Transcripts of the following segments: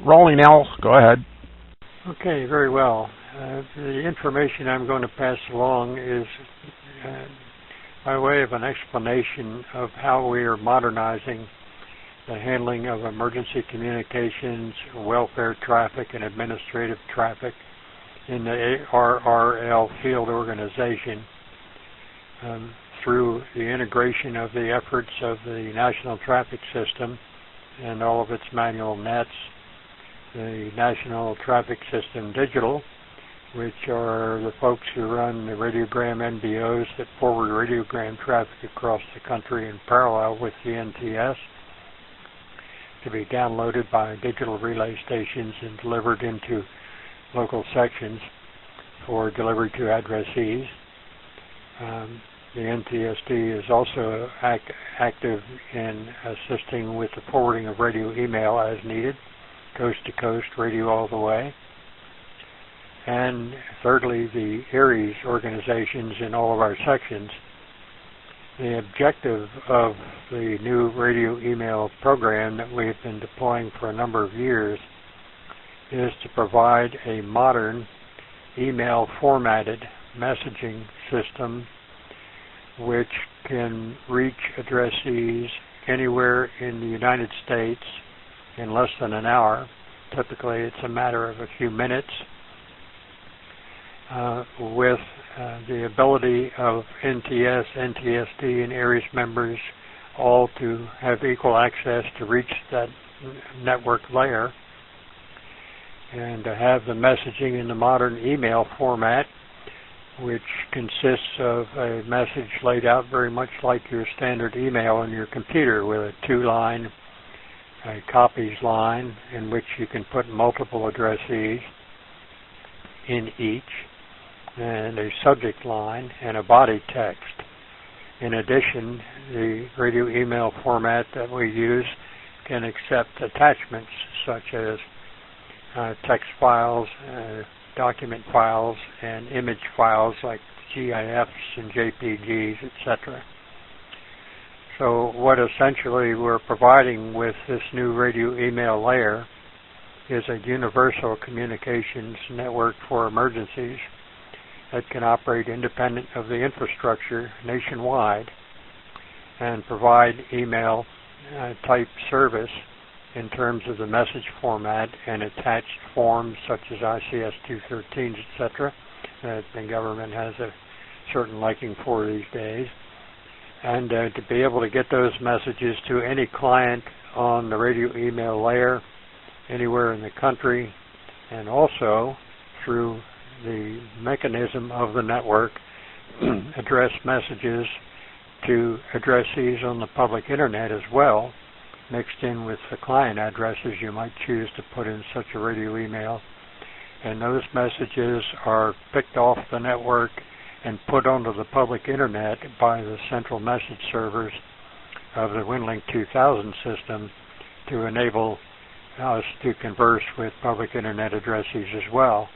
rolling, Al. Go ahead. Okay, very well. The information I'm going to pass along is by way of an explanation of how we are modernizing the handling of emergency communications, welfare traffic, and administrative traffic in the RRL field organization through the integration of the efforts of the National Traffic System and all of its manual nets, the National Traffic System Digital, which are the folks who run the radiogram NBOs that forward radiogram traffic across the country in parallel with the NTS to be downloaded by digital relay stations and delivered into local sections for delivery to addressees. The NTSD is also active in assisting with the forwarding of radio email as needed, coast to coast, radio all the way. And thirdly, the ARIES organizations in all of our sections. The objective of the new radio email program that we've been deploying for a number of years is to provide a modern email formatted messaging system which can reach addressees anywhere in the United States in less than an hour. Typically it's a matter of a few minutes, with the ability of NTS, NTSD, and ARIES members all to have equal access to reach that network layer, and to have the messaging in the modern email format, which consists of a message laid out very much like your standard email on your computer, with a two-line copies line in which you can put multiple addressees in each, and a subject line and a body text. In addition, the radio email format that we use can accept attachments such as text files, document files, and image files like GIFs and JPGs, etc. So what essentially we're providing with this new radio email layer is a universal communications network for emergencies that can operate independent of the infrastructure nationwide and provide email type service in terms of the message format and attached forms such as ICS 213s, etc. that the government has a certain liking for these days. And to be able to get those messages to any client on the radio email layer anywhere in the country, and also through the mechanism of the network address messages to addressees on the public internet as well, mixed in with the client addresses you might choose to put in such a radio email. And those messages are picked off the network and put onto the public internet by the central message servers of the WinLink 2000 system to enable us to converse with public internet addressees as well.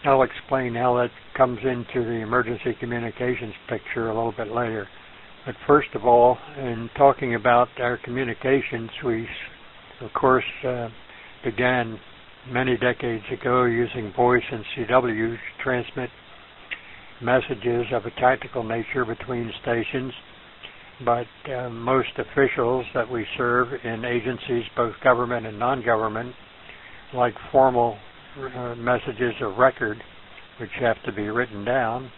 I'll explain how that comes into the emergency communications picture a little bit later. But first of all, in talking about our communications, we, of course, began many decades ago using voice and CW to transmit messages of a tactical nature between stations. But most officials that we serve in agencies, both government and non-government, like formal messages of record, which have to be written down,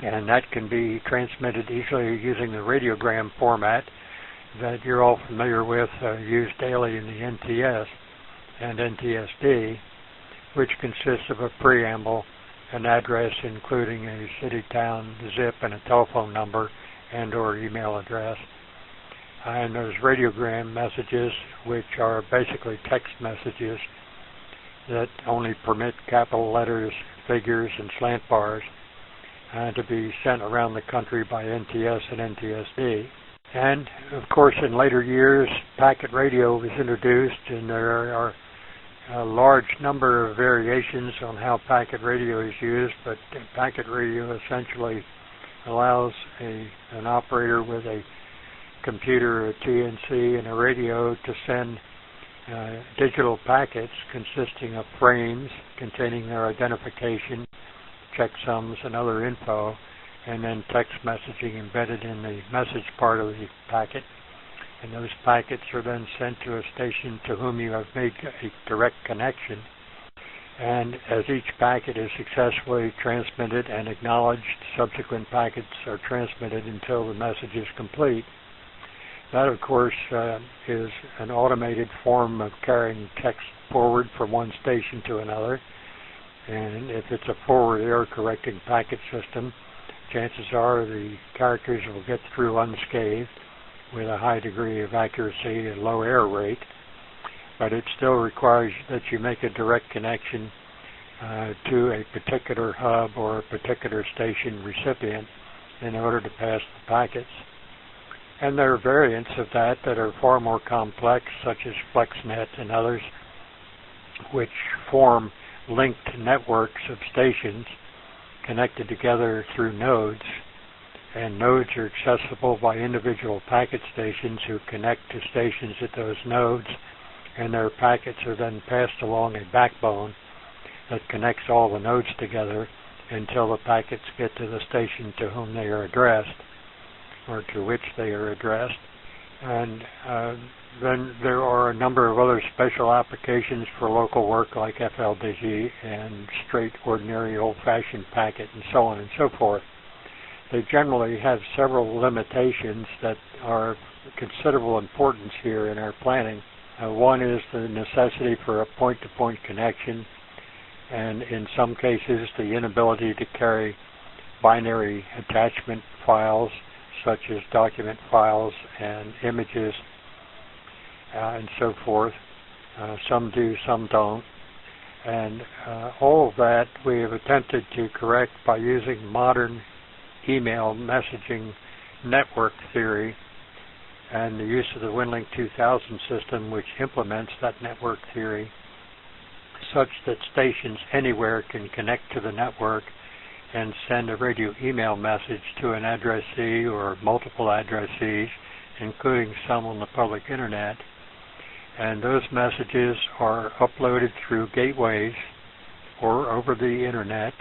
and that can be transmitted easily using the radiogram format that you're all familiar with, used daily in the NTS and NTSD, which consists of a preamble, an address including a city, town, zip, and a telephone number and or email address. And those radiogram messages, which are basically text messages that only permit capital letters, figures, and slant bars, to be sent around the country by NTS and NTSD. And, of course, in later years, packet radio was introduced, and there are a large number of variations on how packet radio is used, but packet radio essentially allows an operator with a computer, a TNC, and a radio to send digital packets consisting of frames containing their identification, checksums, and other info, and then text messaging embedded in the message part of the packet. And those packets are then sent to a station to whom you have made a direct connection. And as each packet is successfully transmitted and acknowledged, subsequent packets are transmitted until the message is complete. That, of course, is an automated form of carrying text forward from one station to another. And if it's a forward error-correcting packet system, chances are the characters will get through unscathed with a high degree of accuracy and low error rate. But it still requires that you make a direct connection to a particular hub or a particular station recipient in order to pass the packets. And there are variants of that are far more complex, such as FlexNet and others, which form linked networks of stations connected together through nodes. And nodes are accessible by individual packet stations who connect to stations at those nodes, and their packets are then passed along a backbone that connects all the nodes together until the packets get to the station to whom they are addressed, or to which they are addressed. And then there are a number of other special applications for local work like FLDG and straight, ordinary, old-fashioned packet, and so on and so forth. They generally have several limitations that are of considerable importance here in our planning. One is the necessity for a point-to-point connection, and in some cases the inability to carry binary attachment files such as document files and images and so forth. Some do, some don't. And all of that we have attempted to correct by using modern email messaging network theory and the use of the WinLink 2000 system, which implements that network theory such that stations anywhere can connect to the network and send a radio email message to an addressee or multiple addressees, including some on the public internet. And those messages are uploaded through gateways or over the internet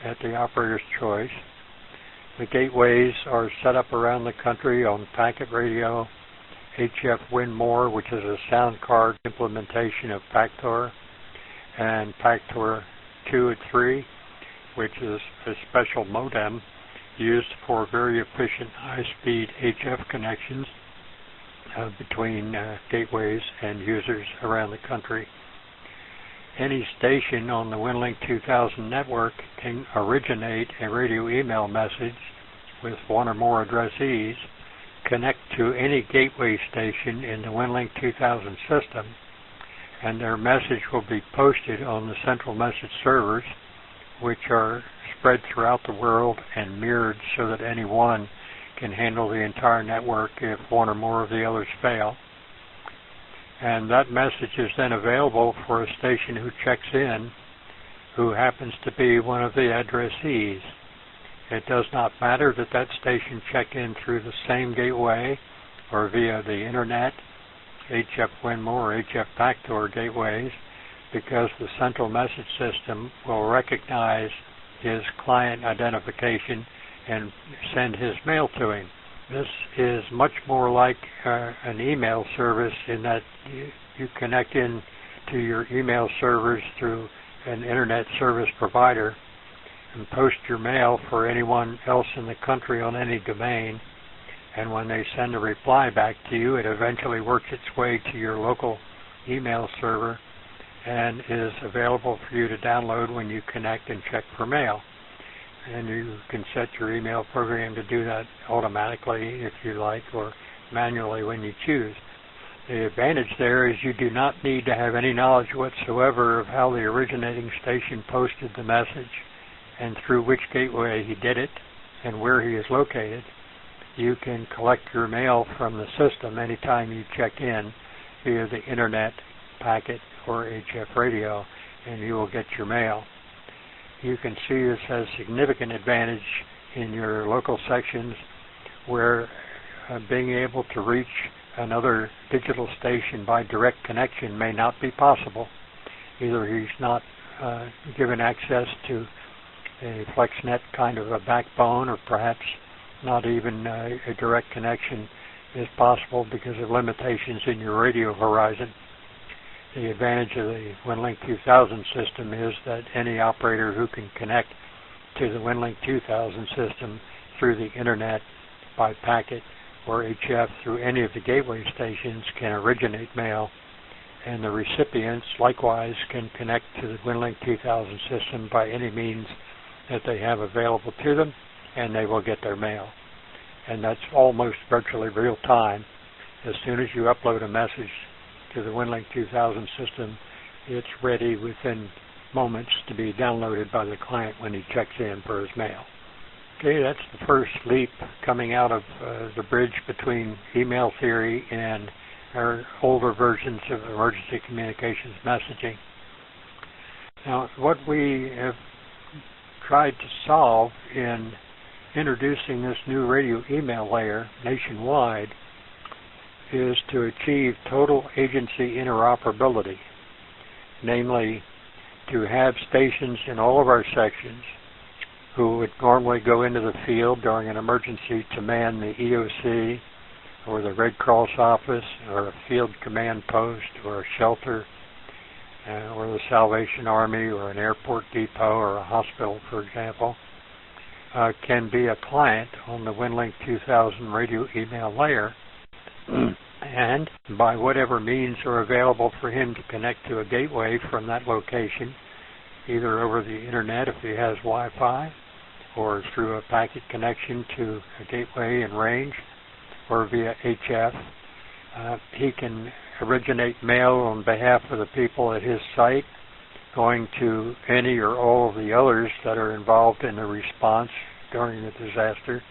at the operator's choice. The gateways are set up around the country on packet radio, HF WinMore, which is a sound card implementation of Pactor, and Pactor 2 and 3, which is a special modem used for very efficient high-speed HF connections between gateways and users around the country. Any station on the WinLink 2000 network can originate a radio email message with one or more addressees, connect to any gateway station in the WinLink 2000 system, and their message will be posted on the central message servers, which are spread throughout the world and mirrored so that any one can handle the entire network if one or more of the others fail. And that message is then available for a station who checks in, who happens to be one of the addressees. It does not matter that that station check in through the same gateway or via the internet, HF WinMore or HF Pactor gateways, because the central message system will recognize his client identification and send his mail to him. This is much more like an email service in that you connect in to your email servers through an internet service provider and post your mail for anyone else in the country on any domain. And when they send a reply back to you, it eventually works its way to your local email server and is available for you to download when you connect and check for mail. And you can set your email program to do that automatically if you like, or manually when you choose. The advantage there is you do not need to have any knowledge whatsoever of how the originating station posted the message and through which gateway he did it and where he is located. You can collect your mail from the system anytime you check in via the internet, packet, or HF radio, and you will get your mail. You can see this has significant advantage in your local sections where being able to reach another digital station by direct connection may not be possible. Either he's not given access to a FlexNet kind of a backbone, or perhaps not even a direct connection is possible because of limitations in your radio horizon. The advantage of the WinLink 2000 system is that any operator who can connect to the WinLink 2000 system through the internet by packet or HF through any of the gateway stations can originate mail, and the recipients likewise can connect to the WinLink 2000 system by any means that they have available to them, and they will get their mail. And that's almost virtually real time. As soon as you upload a message to the WinLink 2000 system, it's ready within moments to be downloaded by the client when he checks in for his mail. Okay, that's the first leap coming out of the bridge between email theory and our older versions of emergency communications messaging. Now, what we have tried to solve in introducing this new radio email layer nationwide is to achieve total agency interoperability, namely to have stations in all of our sections who would normally go into the field during an emergency to man the EOC or the Red Cross office or a field command post or a shelter or the Salvation Army or an airport depot or a hospital, for example, can be a client on the WinLink 2000 radio email layer, and by whatever means are available for him to connect to a gateway from that location, either over the internet if he has Wi-Fi, or through a packet connection to a gateway in range, or via HF. He can originate mail on behalf of the people at his site, going to any or all of the others that are involved in the response during the disaster,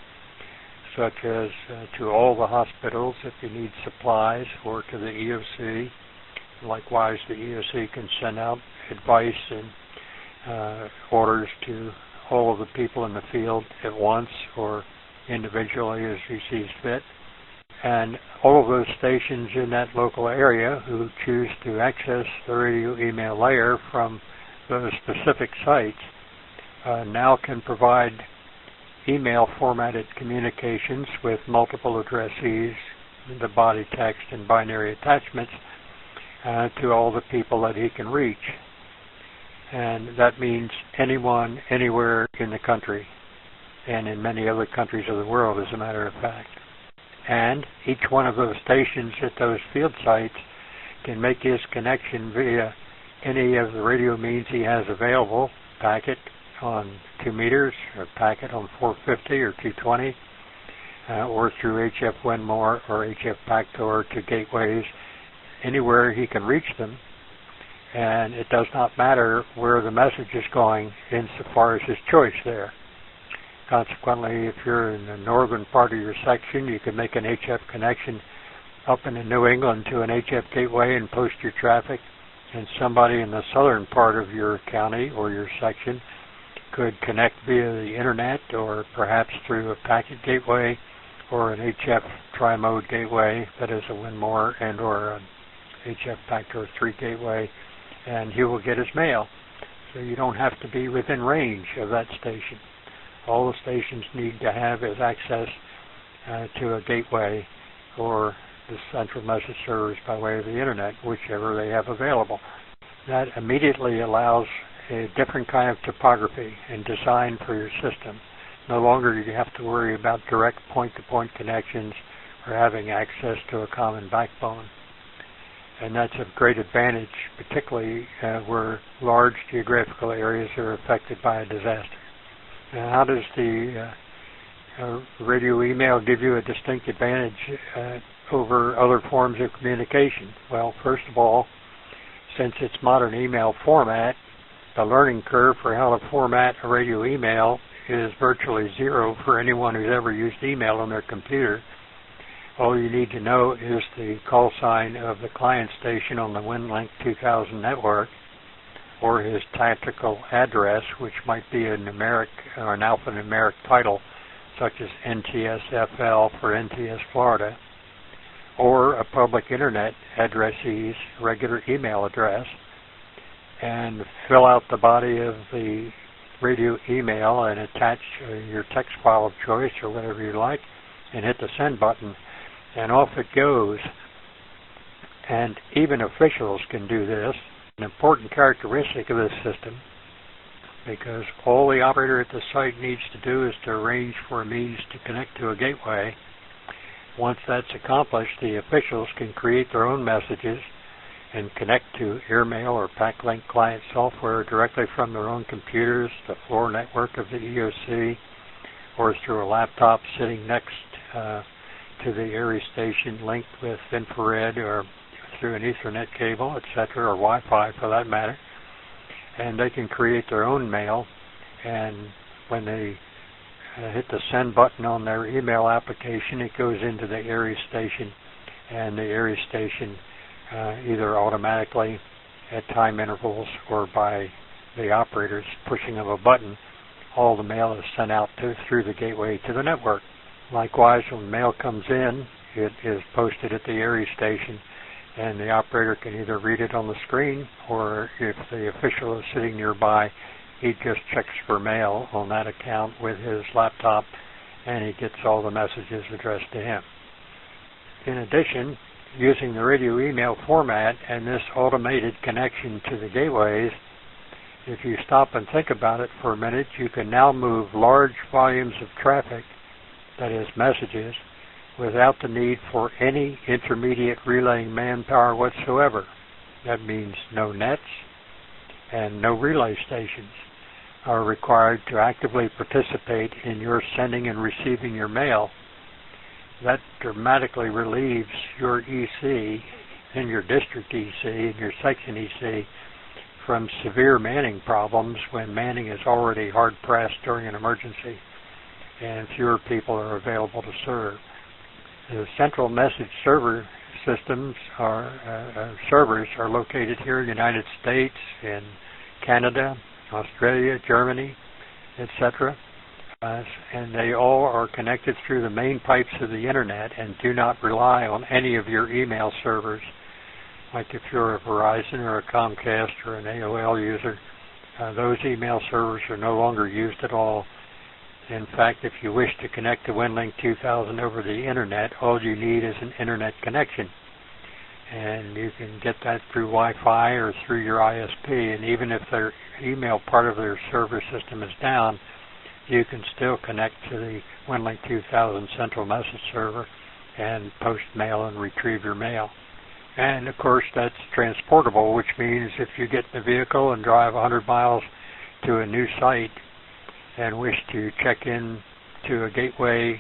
such as to all the hospitals if he needs supplies, or to the EOC. Likewise, the EOC can send out advice and orders to all of the people in the field at once or individually as he sees fit. And all of those stations in that local area who choose to access the radio email layer from those specific sites now can provide email formatted communications with multiple addressees, the body text and binary attachments to all the people that he can reach. And that means anyone, anywhere in the country, and in many other countries of the world, as a matter of fact. And each one of those stations at those field sites can make his connection via any of the radio means he has available, packet on 2 meters, or packet on 450 or 220, or through HF Winmore or HF Backdoor to gateways, anywhere he can reach them. And it does not matter where the message is going insofar as his choice there. Consequently, if you're in the northern part of your section, you can make an HF connection up into New England to an HF gateway and post your traffic, and somebody in the southern part of your county or your section could connect via the internet or perhaps through a packet gateway or an HF tri-mode gateway that is a Winmore and or an HF Backdoor 3 gateway, and he will get his mail. So you don't have to be within range of that station. All the stations need to have is access to a gateway or the central message servers by way of the internet, whichever they have available. That immediately allows a different kind of topography and design for your system. No longer do you have to worry about direct point-to-point connections or having access to a common backbone. And that's a great advantage, particularly where large geographical areas are affected by a disaster. Now, how does the radio email give you a distinct advantage over other forms of communication? Well, first of all, since it's modern email format, the learning curve for how to format a radio email is virtually zero for anyone who's ever used email on their computer. All you need to know is the call sign of the client station on the WinLink 2000 network, or his tactical address, which might be a numeric or an alphanumeric title, such as NTSFL for NTS Florida, or a public internet addressee's regular email address, and fill out the body of the radio email and attach your text file of choice or whatever you like, and hit the send button, and off it goes. And even officials can do this. An important characteristic of this system, because all the operator at the site needs to do is to arrange for a means to connect to a gateway. Once that's accomplished, the officials can create their own messages and connect to AirMail or PackLink client software directly from their own computers, the floor network of the EOC, or through a laptop sitting next to the area station linked with infrared or through an Ethernet cable, etc., or Wi-Fi for that matter. And they can create their own mail, and when they hit the send button on their email application, it goes into the area station, and the area station either automatically at time intervals or by the operator's pushing of a button, all the mail is sent out through the gateway to the network. Likewise, when mail comes in, it is posted at the area station, and the operator can either read it on the screen, or if the official is sitting nearby, he just checks for mail on that account with his laptop, and he gets all the messages addressed to him. In addition, using the radio email format and this automated connection to the gateways, if you stop and think about it for a minute, you can now move large volumes of traffic, that is messages, without the need for any intermediate relaying manpower whatsoever. That means no nets and no relay stations are required to actively participate in your sending and receiving your mail. That dramatically relieves your EC and your district EC and your section EC from severe manning problems when manning is already hard-pressed during an emergency and fewer people are available to serve. The central message server systems servers are located here in the United States, in Canada, Australia, Germany, etc. And they all are connected through the main pipes of the internet and do not rely on any of your email servers. Like if you're a Verizon or a Comcast or an AOL user, those email servers are no longer used at all. In fact, if you wish to connect to WinLink 2000 over the internet, all you need is an internet connection. And you can get that through Wi-Fi or through your ISP. And even if their email part of their server system is down, you can still connect to the WinLink 2000 central message server and post mail and retrieve your mail. And of course, that's transportable, which means if you get in a vehicle and drive 100 miles to a new site and wish to check in to a gateway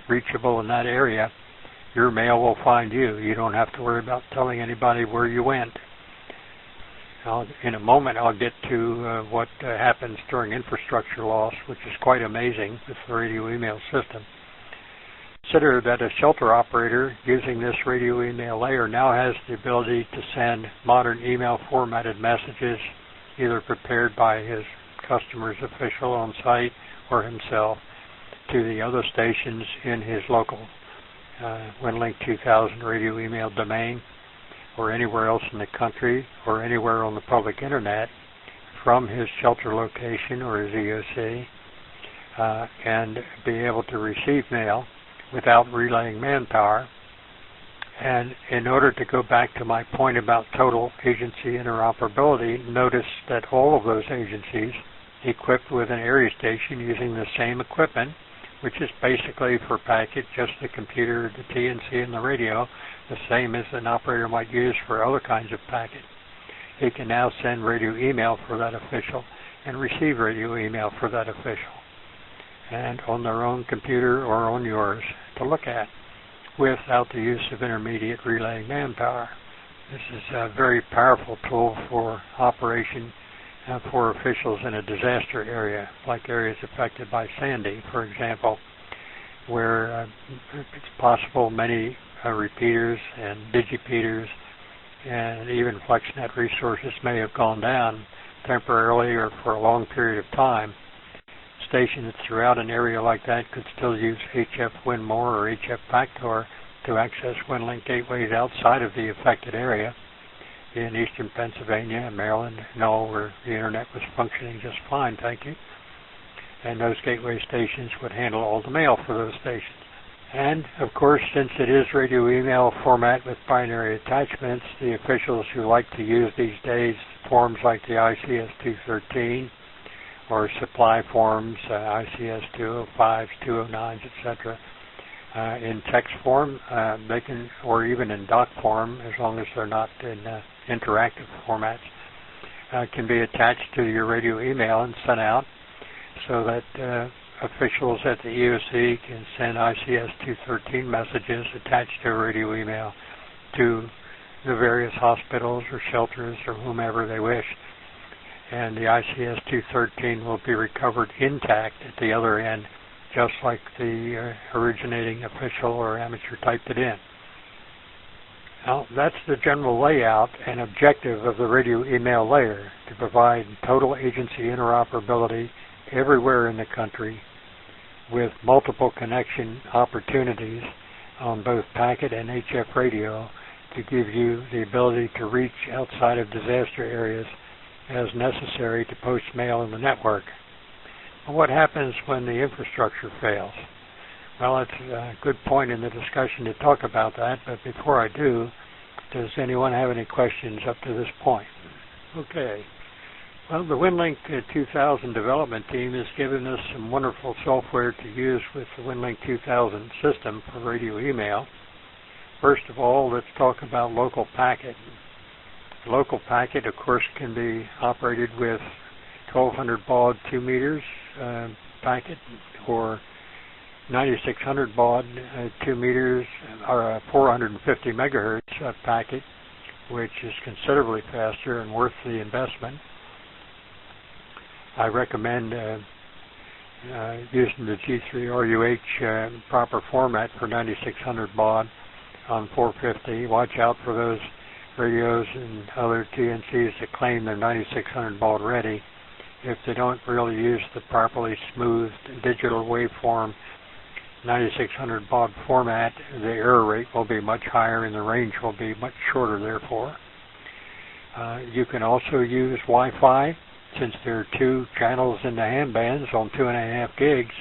reachable in that area, your mail will find you. You don't have to worry about telling anybody where you went. In a moment, I'll get to what happens during infrastructure loss, which is quite amazing with the radio email system. Consider that a shelter operator using this radio email layer now has the ability to send modern email formatted messages, either prepared by his customer's official on site or himself, to the other stations in his local WinLink 2000 radio email domain, or anywhere else in the country, or anywhere on the public internet from his shelter location or his EOC, and be able to receive mail without relaying manpower. And in order to go back to my point about total agency interoperability, notice that all of those agencies equipped with an area station using the same equipment, which is basically for packet, just the computer, the TNC, and the radio, the same as an operator might use for other kinds of packet. He can now send radio email for that official and receive radio email for that official, and on their own computer or on yours to look at, without the use of intermediate relaying manpower. This is a very powerful tool for operation for officials in a disaster area, like areas affected by Sandy, for example, where it's possible many repeaters and digipeaters and even FlexNet resources may have gone down temporarily or for a long period of time. Stations throughout an area like that could still use HF Win More or HF Backdoor to access WinLink gateways outside of the affected area in eastern Pennsylvania and Maryland and all where the internet was functioning just fine, thank you. And those gateway stations would handle all the mail for those stations. And, of course, since it is radio email format with binary attachments, the officials who like to use these days forms like the ICS 213 or supply forms, ICS 205s, 209s, etc., in text form, they can, or even in doc form, as long as they're not in interactive formats, can be attached to your radio email and sent out so that officials at the EOC can send ICS 213 messages attached to a radio email to the various hospitals or shelters or whomever they wish. And the ICS 213 will be recovered intact at the other end, just like the originating official or amateur typed it in. Now, that's the general layout and objective of the radio email layer, to provide total agency interoperability everywhere in the country with multiple connection opportunities on both packet and HF radio to give you the ability to reach outside of disaster areas as necessary to post mail in the network. What happens when the infrastructure fails? Well, it's a good point in the discussion to talk about that, but before I do, does anyone have any questions up to this point? Okay. Well, the WinLink 2000 development team has given us some wonderful software to use with the WinLink 2000 system for radio email. First of all, let's talk about local packet. Local packet, of course, can be operated with 1200 baud 2 meters packet or 9600 baud 2 meters or 450 megahertz packet, which is considerably faster and worth the investment. I recommend using the G3RUH proper format for 9600 baud on 450. Watch out for those radios and other TNCs that claim they're 9600 baud ready. If they don't really use the properly smoothed digital waveform 9600 baud format, the error rate will be much higher and the range will be much shorter therefore. You can also use Wi-Fi, since there are 2 channels in the ham bands on 2.5 gigs,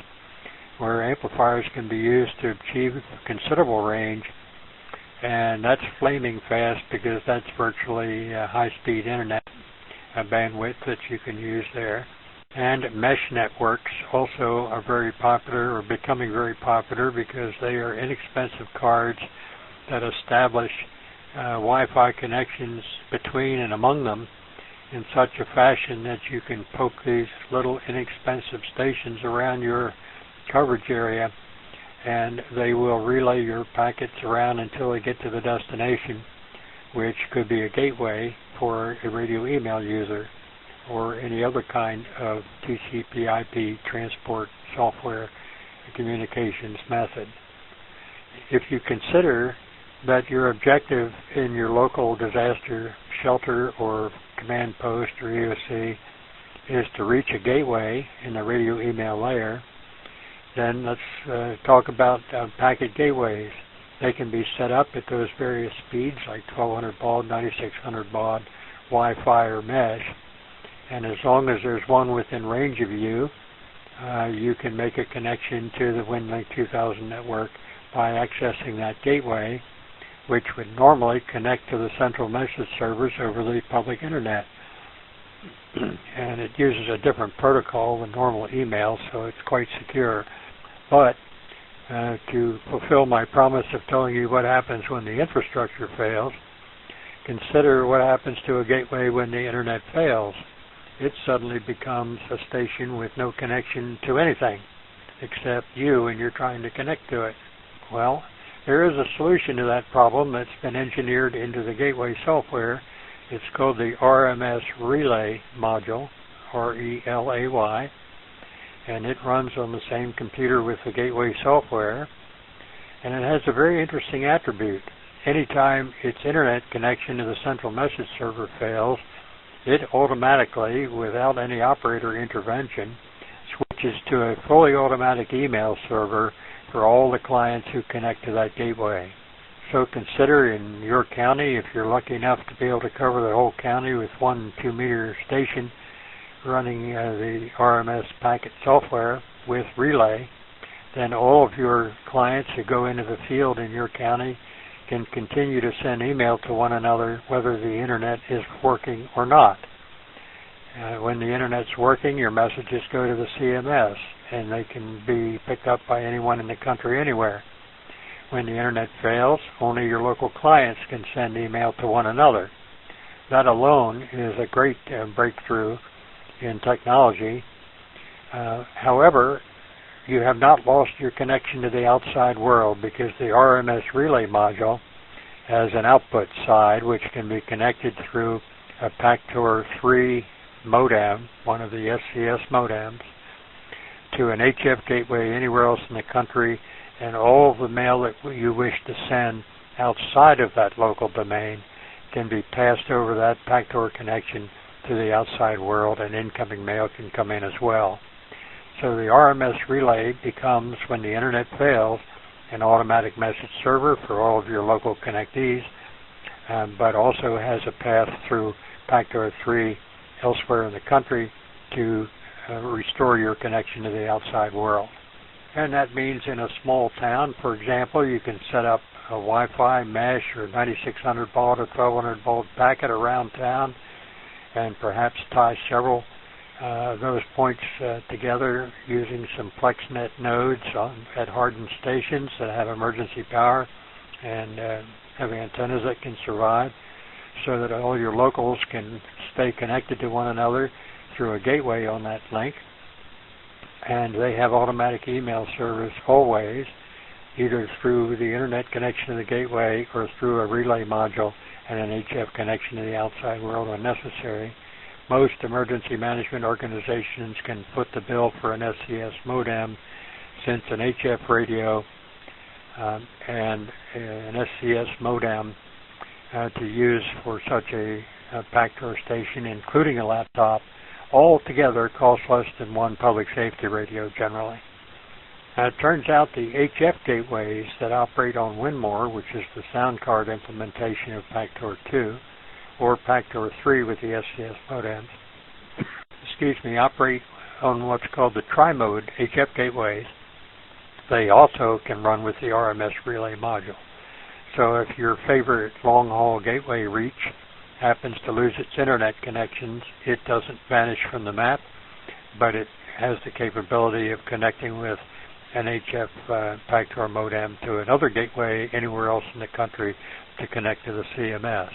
where amplifiers can be used to achieve considerable range, and that's flaming fast because that's virtually high-speed internet bandwidth that you can use there. And mesh networks also are very popular, or becoming very popular, because they are inexpensive cards that establish Wi-Fi connections between and among them in such a fashion that you can poke these little inexpensive stations around your coverage area, and they will relay your packets around until they get to the destination, which could be a gateway for a radio email user or any other kind of TCP/IP transport software communications method. If you consider that your objective in your local disaster shelter or command post or EOC is to reach a gateway in the radio email layer, then let's talk about packet gateways. They can be set up at those various speeds like 1200 baud, 9600 baud, Wi-Fi or mesh, and as long as there's one within range of you, you can make a connection to the WinLink 2000 network by accessing that gateway, which would normally connect to the central message servers over the public internet. And it uses a different protocol than normal email, so it's quite secure. But to fulfill my promise of telling you what happens when the infrastructure fails, consider what happens to a gateway when the internet fails. It suddenly becomes a station with no connection to anything except you, and you're trying to connect to it. Well, there is a solution to that problem that's been engineered into the gateway software. It's called the RMS Relay module, R-E-L-A-Y, and it runs on the same computer with the gateway software, and it has a very interesting attribute. Anytime its internet connection to the central message server fails, it automatically, without any operator intervention, switches to a fully automatic email server for all the clients who connect to that gateway. So consider in your county, if you're lucky enough to be able to cover the whole county with one 2-meter station running the RMS packet software with relay, then all of your clients who go into the field in your county can continue to send email to one another whether the internet is working or not. When the internet's working, your messages go to the CMS and they can be picked up by anyone in the country anywhere. When the internet fails, only your local clients can send email to one another. That alone is a great breakthrough in technology. However, you have not lost your connection to the outside world, because the RMS relay module has an output side which can be connected through a Pactor 3 modem, one of the SCS modems, to an HF gateway anywhere else in the country, and all of the mail that you wish to send outside of that local domain can be passed over that Pactor connection to the outside world, and incoming mail can come in as well. So the RMS relay becomes, when the internet fails, an automatic message server for all of your local connectees, but also has a path through Pactor 3 elsewhere in the country to restore your connection to the outside world. And that means in a small town, for example, you can set up a Wi-Fi mesh or 9600 baud or 1200 baud packet around town, and perhaps tie several those points together using some FlexNet nodes at hardened stations that have emergency power and have antennas that can survive, so that all your locals can stay connected to one another through a gateway on that link. And they have automatic email service always, either through the internet connection to the gateway or through a relay module and an HF connection to the outside world when necessary. Most emergency management organizations can foot the bill for an SCS modem, since an HF radio and an SCS modem to use for such a Pactor station, including a laptop, all together cost less than one public safety radio generally. Now, it turns out the HF gateways that operate on Winmore, which is the sound card implementation of Pactor 2, or Pactor 3 with the SCS modems, operate on what's called the tri-mode HF gateways. They also can run with the RMS relay module. So if your favorite long-haul gateway reach happens to lose its internet connections, it doesn't vanish from the map, but it has the capability of connecting with an HF Pactor modem to another gateway anywhere else in the country to connect to the CMS.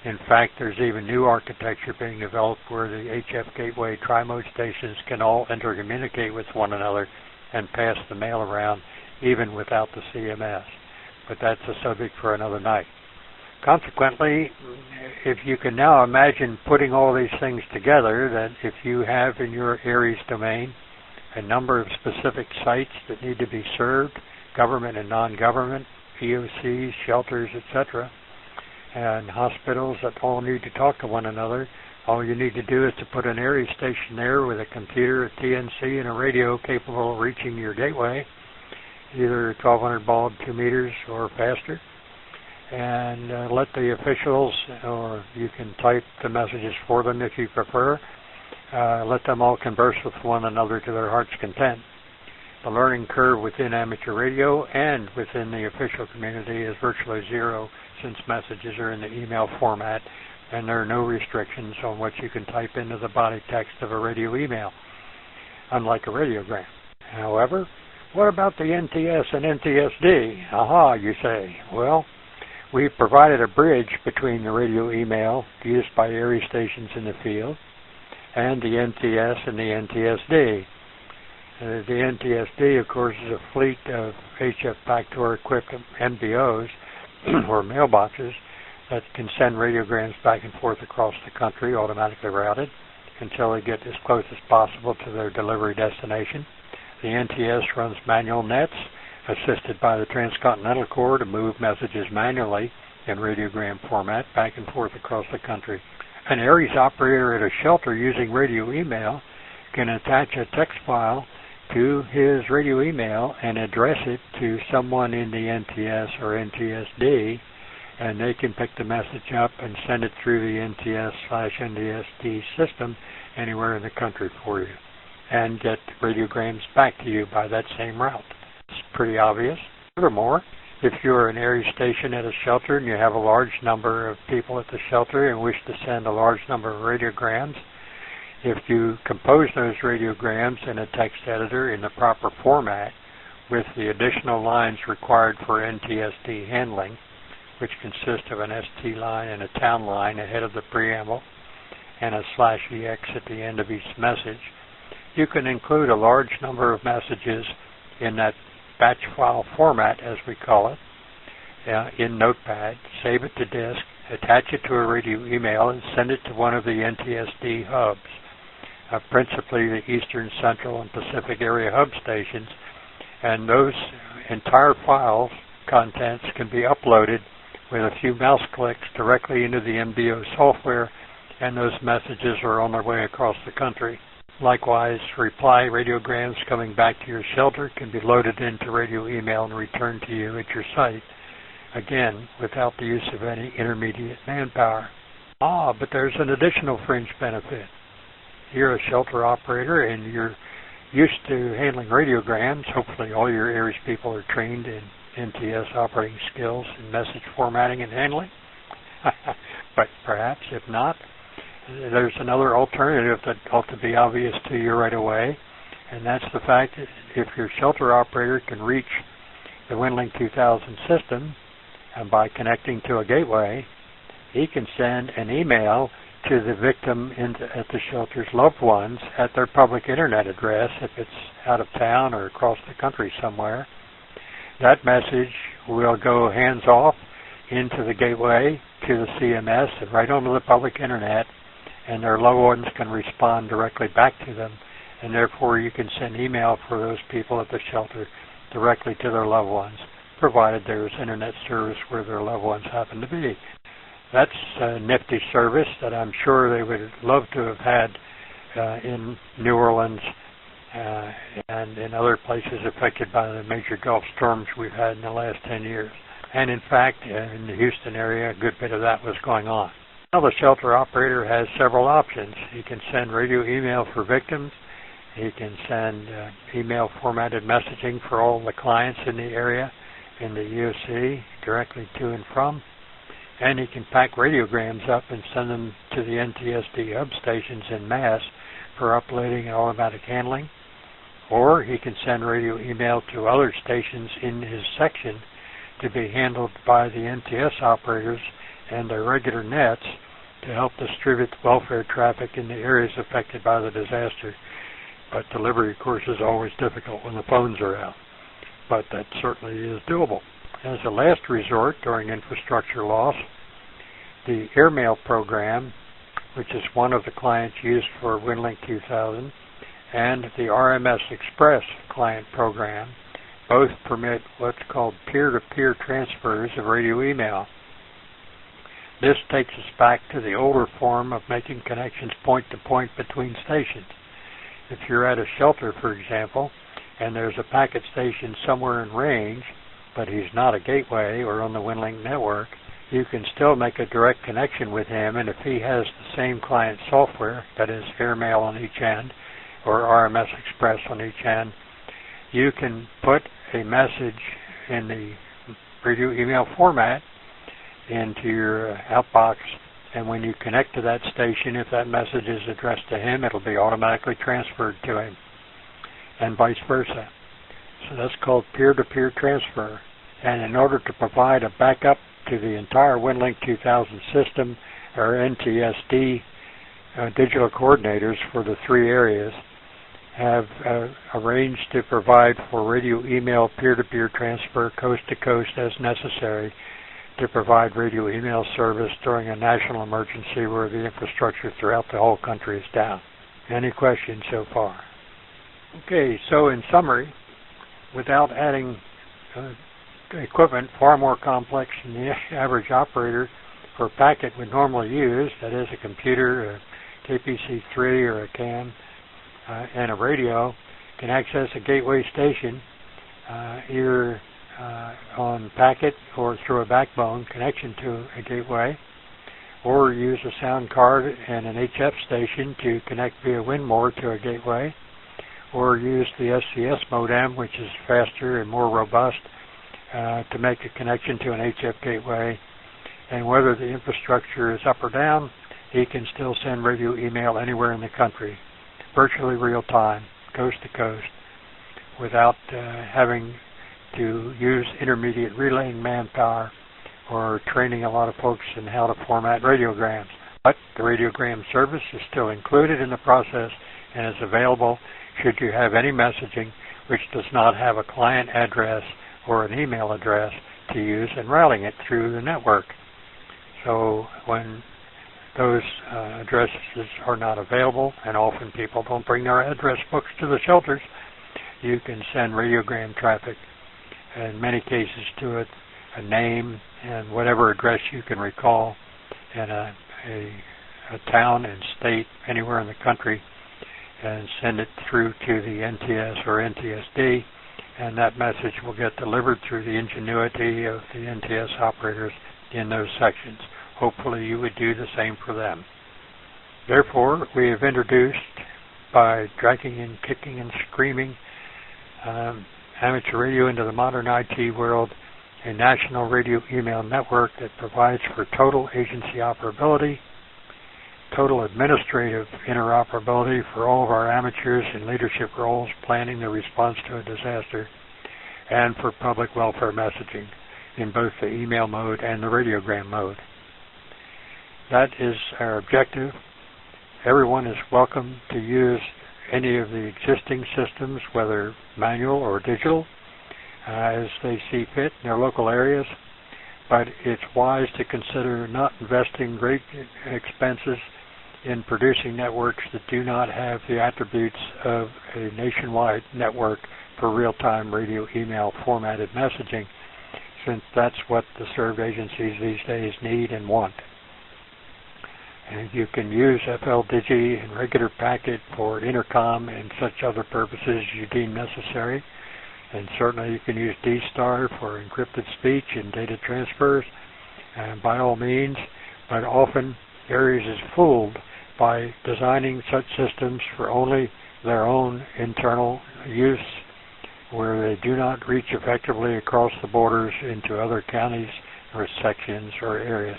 In fact, there's even new architecture being developed where the HF gateway tri-mode stations can all intercommunicate with one another and pass the mail around even without the CMS. But that's a subject for another night. Consequently, if you can now imagine putting all these things together, that if you have in your Aries domain a number of specific sites that need to be served, government and non-government, EOCs, shelters, etc., and hospitals that all need to talk to one another, all you need to do is to put an Aries station there with a computer, a TNC, and a radio capable of reaching your gateway, either 1200 baud 2 meters or faster, and let the officials, or you can type the messages for them if you prefer, let them all converse with one another to their heart's content. The learning curve within amateur radio and within the official community is virtually zero, since messages are in the email format and there are no restrictions on what you can type into the body text of a radio email, unlike a radiogram. However, what about the NTS and NTSD? Aha, you say. Well, we've provided a bridge between the radio email used by Aries stations in the field and the NTS and the NTSD. The NTSD, of course, is a fleet of HF Pactor-equipped MBOs, or mailboxes, that can send radiograms back and forth across the country, automatically routed, until they get as close as possible to their delivery destination. The NTS runs manual nets, assisted by the Transcontinental Corps, to move messages manually in radiogram format back and forth across the country. An Aries operator at a shelter using radio email can attach a text file to to his radio email and address it to someone in the NTS or NTSD, and they can pick the message up and send it through the NTS/NTSD system anywhere in the country for you, and get radiograms back to you by that same route. It's pretty obvious. Furthermore, if you're an area station at a shelter and you have a large number of people at the shelter and wish to send a large number of radiograms, if you compose those radiograms in a text editor in the proper format with the additional lines required for NTSD handling, which consist of an ST line and a town line ahead of the preamble and a /EX at the end of each message, you can include a large number of messages in that batch file format, as we call it, in Notepad, save it to disk, attach it to a radio email, and send it to one of the NTSD hubs, principally the Eastern, Central, and Pacific area hub stations, and those entire files contents can be uploaded with a few mouse clicks directly into the MBO software, and those messages are on their way across the country. Likewise, reply radiograms coming back to your shelter can be loaded into radio email and returned to you at your site, again, without the use of any intermediate manpower. But there's an additional fringe benefit. You're a shelter operator and you're used to handling radiograms. Hopefully all your areas people are trained in NTS operating skills and message formatting and handling. But perhaps, if not, there's another alternative that ought to be obvious to you right away, and that's the fact that if your shelter operator can reach the WinLink 2000 system, and by connecting to a gateway, he can send an email to the victim at the shelter's loved ones at their public internet address if it's out of town or across the country somewhere. That message will go hands-off into the gateway to the CMS and right onto the public internet, and their loved ones can respond directly back to them, and therefore you can send email for those people at the shelter directly to their loved ones, provided there's internet service where their loved ones happen to be. That's a nifty service that I'm sure they would love to have had in New Orleans and in other places affected by the major Gulf storms we've had in the last 10 years. And in fact, in the Houston area, a good bit of that was going on. Now the shelter operator has several options. He can send radio email for victims. He can send email formatted messaging for all the clients in the area in the EOC directly to and from. And he can pack radiograms up and send them to the NTSD hub stations en masse for uploading and automatic handling. Or he can send radio email to other stations in his section to be handled by the NTS operators and their regular nets to help distribute the welfare traffic in the areas affected by the disaster. But delivery, of course, is always difficult when the phones are out. But that certainly is doable. As a last resort during infrastructure loss, the airmail program, which is one of the clients used for WinLink 2000, and the RMS Express client program both permit what's called peer-to-peer transfers of radio email. This takes us back to the older form of making connections point-to-point between stations. If you're at a shelter, for example, and there's a packet station somewhere in range, but he's not a gateway or on the WinLink network, you can still make a direct connection with him, and if he has the same client software, that is airmail on each end, or RMS Express on each end, you can put a message in the radio email format into your outbox, and when you connect to that station, if that message is addressed to him, it'll be automatically transferred to him, and vice versa. So that's called peer-to-peer transfer. And in order to provide a backup to the entire WinLink 2000 system, our NTSD digital coordinators for the three areas have arranged to provide for radio email peer-to-peer transfer coast to coast as necessary to provide radio email service during a national emergency where the infrastructure throughout the whole country is down. Any questions so far? Okay, so in summary, without adding equipment far more complex than the average operator for a packet would normally use, that is a computer, a KPC3 or a CAN, and a radio, can access a gateway station either on packet or through a backbone connection to a gateway, or use a sound card and an HF station to connect via Winmore to a gateway, or use the SCS modem, which is faster and more robust, to make a connection to an HF gateway. And whether the infrastructure is up or down, he can still send radio email anywhere in the country, virtually real time, coast to coast, without having to use intermediate relaying manpower or training a lot of folks in how to format radiograms. But the radiogram service is still included in the process and is available should you have any messaging which does not have a client address or an email address to use in routing it through the network. So when those addresses are not available, and often people don't bring their address books to the shelters, you can send radiogram traffic, in many cases to it, a name and whatever address you can recall in a town and state anywhere in the country, and send it through to the NTS or NTSD, and that message will get delivered through the ingenuity of the NTS operators in those sections. Hopefully you would do the same for them. Therefore, we have introduced, by dragging and kicking and screaming amateur radio into the modern IT world, a national radio email network that provides for total agency operability, total administrative interoperability for all of our amateurs in leadership roles planning the response to a disaster, and for public welfare messaging in both the email mode and the radiogram mode. That is our objective. Everyone is welcome to use any of the existing systems, whether manual or digital, as they see fit in their local areas, but it's wise to consider not investing great expenses in producing networks that do not have the attributes of a nationwide network for real-time radio email formatted messaging, since that's what the served agencies these days need and want. And you can use FLDigi and regular packet for intercom and such other purposes you deem necessary. And certainly you can use D-Star for encrypted speech and data transfers, by all means, but often Aries is fooled by designing such systems for only their own internal use, where they do not reach effectively across the borders into other counties or sections or areas.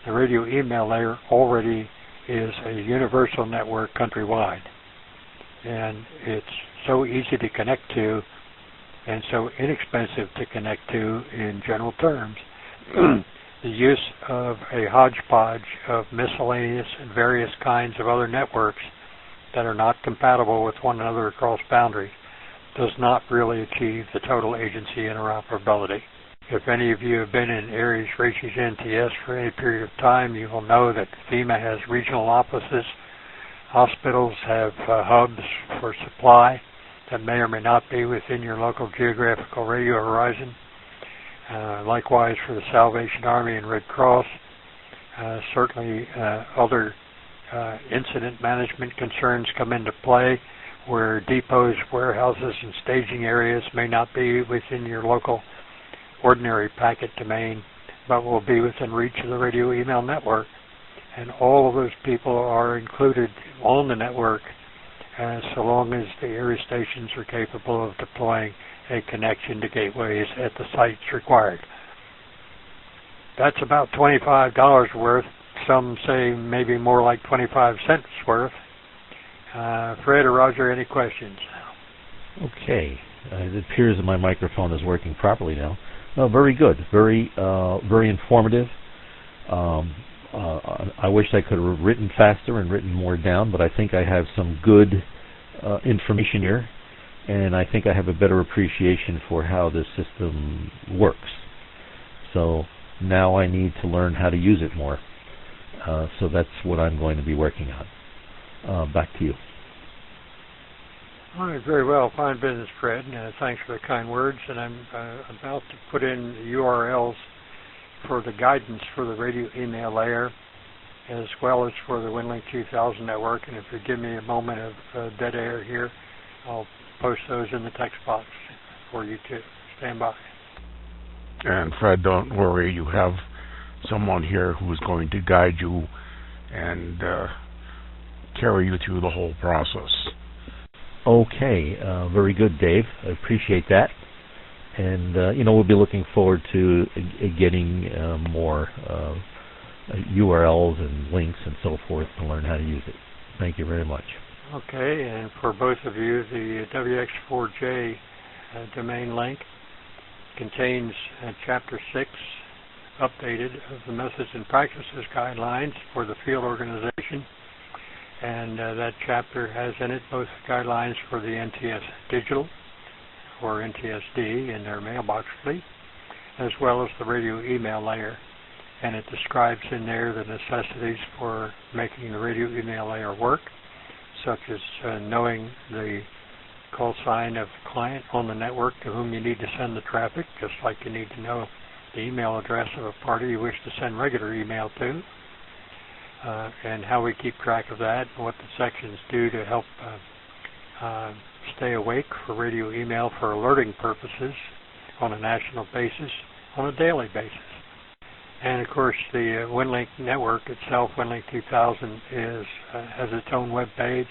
The radio email layer already is a universal network countrywide, and it's so easy to connect to and so inexpensive to connect to in general terms. The use of a hodgepodge of miscellaneous and various kinds of other networks that are not compatible with one another across boundaries does not really achieve the total agency interoperability. If any of you have been in Aries Races NTS for any period of time, you will know that FEMA has regional offices. Hospitals have hubs for supply that may or may not be within your local geographical radio horizon. Likewise for the Salvation Army and Red Cross. Certainly other incident management concerns come into play, where depots, warehouses, and staging areas may not be within your local ordinary packet domain, but will be within reach of the radio email network. And all of those people are included on the network, so long as the area stations are capable of deploying a connection to gateways at the sites required. That's about $25 worth. Some say maybe more like 25 cents worth. Fred or Roger, any questions? Okay. It appears that my microphone is working properly now. No, very good. Very informative. I wish I could have written faster and written more down, but I think I have some good information here, and I think I have a better appreciation for how this system works. So now I need to learn how to use it more. So that's what I'm going to be working on. Back to you. All right, very well. Fine business, Fred. Thanks for the kind words. And I'm about to put in the URLs for the guidance for the radio email layer, as well as for the WinLink 2000 network. And if you give me a moment of dead air here, I'll post those in the text box for you to stand by. And Fred, don't worry, you have someone here who is going to guide you and carry you through the whole process. Okay, very good, Dave. I appreciate that. And, we'll be looking forward to getting more URLs and links and so forth to learn how to use it. Thank you very much. Okay, and for both of you, the WX4J domain link contains Chapter 6, updated, of the Methods and Practices Guidelines for the field organization. And that chapter has in it both guidelines for the NTS Digital or NTSD in their mailbox fleet, as well as the radio email layer. And it describes in there the necessities for making the radio email layer work, such as knowing the call sign of the client on the network to whom you need to send the traffic, just like you need to know the email address of a party you wish to send regular email to, and how we keep track of that, and what the sections do to help stay awake for radio email for alerting purposes on a national basis, on a daily basis. And of course, the WinLink network itself, WinLink 2000, has its own web page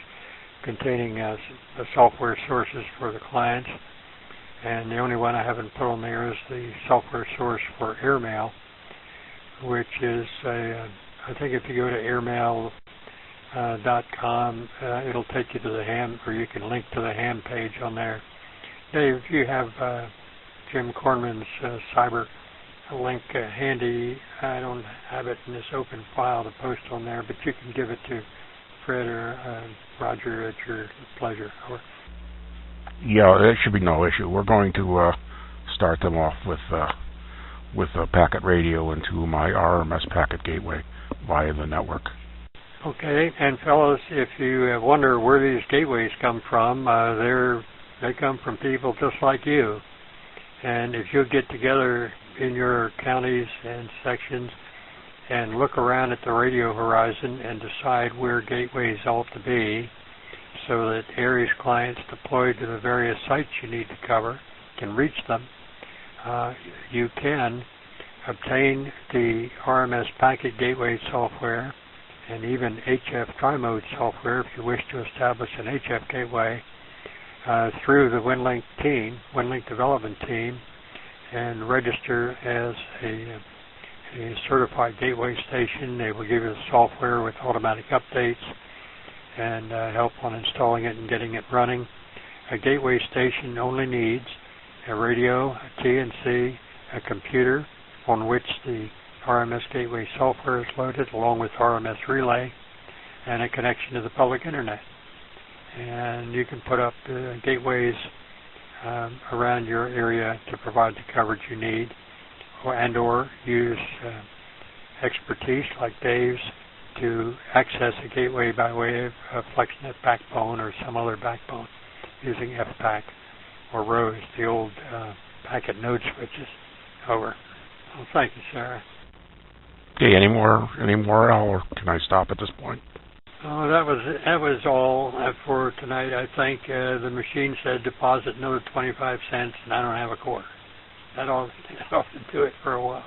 containing the software sources for the clients. And the only one I haven't put on there is the software source for airmail, which is I think if you go to airmail.com, it'll take you to the ham, or you can link to the ham page on there. Dave, you have Jim Corman's cyber link handy. I don't have it in this open file to post on there, but you can give it to Fred or Roger at your pleasure. Yeah, there should be no issue. We're going to start them off with a packet radio into my RMS packet gateway via the network. Okay, and fellows, if you wonder where these gateways come from, they come from people just like you. And if you'll get together in your counties and sections and look around at the radio horizon and decide where gateways ought to be, so that Aries clients deployed to the various sites you need to cover can reach them, you can obtain the RMS Packet Gateway software and even HF Tri-Mode software if you wish to establish an HF gateway through the WinLink team, WinLink development team, and register as a certified gateway station. They will give you the software with automatic updates and help on installing it and getting it running. A gateway station only needs a radio, a TNC, a computer on which the RMS Gateway software is loaded, along with RMS Relay, and a connection to the public internet. And you can put up gateways around your area to provide the coverage you need, or use expertise like Dave's to access a gateway by way of a FlexNet backbone or some other backbone using FPAC or ROSE, the old packet node switches. Over. Well, thank you, Sarah. Okay, any more, or can I stop at this point? Oh, that was all for tonight. I think the machine said deposit node 25 cents, and I don't have a quarter. That ought to do it for a while.